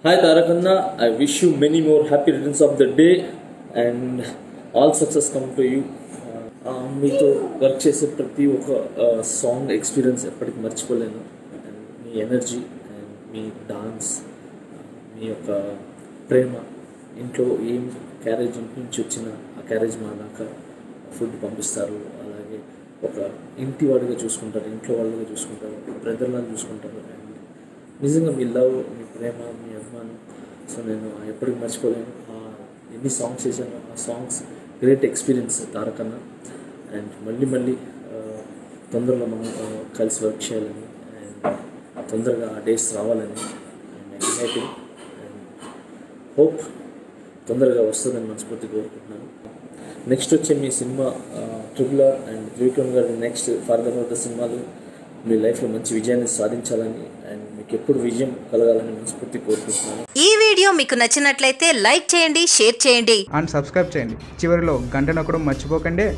Hi Tarakanna, I wish you many more happy returns of the day and all success come to you. మీతో work చేసే ప్రతి ఒక్క song experience ఎప్పటికీ మర్చిపోలేను. And మీ energy and మీ డాన్స్, మీ యొక్క ప్రేమ, ఇంట్లో ఏం క్యారేజ్ నుంచి వచ్చిన ఆ క్యారేజ్ మా దాకా ఫుడ్ పంపిస్తారు. అలాగే ఒక ఇంటి వాడిగా చూసుకుంటారు, ఇంట్లో వాళ్ళుగా చూసుకుంటారు, బ్రదర్లా చూసుకుంటారు. అండ్ నిజంగా మీ లవ్, మీ ప్రేమ, మీ అభిమానం సో నేను ఎప్పటికీ మర్చిపోలేను. ఎన్ని సాంగ్స్ చేశాను, ఆ సాంగ్స్ గ్రేట్ ఎక్స్పీరియన్స్ తారకన్న. అండ్ మళ్ళీ తొందరలో మనం కలిసి వర్క్ చేయాలని అండ్ తొందరగా ఆ డేస్ రావాలని అండ్ ఎక్సైటింగ్ అండ్ హోప్ తొందరగా వస్తుందని మనస్ఫూర్తి కోరుకుంటున్నాను. నెక్స్ట్ వచ్చే మీ సినిమా RRR అండ్ త్రివిక్రమ్ గారి నెక్స్ట్ ఫర్దర్ సినిమాలు మీ లైఫ్లో మంచి విజయాన్ని సాధించాలని అండ్ మీకు ఎప్పుడు విజయం కలగాలని మనస్ఫూర్తి కోరుకుంటున్నాను. ఈ వీడియో మీకు నచ్చినట్లయితే లైక్ చేయండి, షేర్ చేయండి అండ్ సబ్స్క్రైబ్ చేయండి. చివరిలో గంట నొక్కడం మర్చిపోకండి.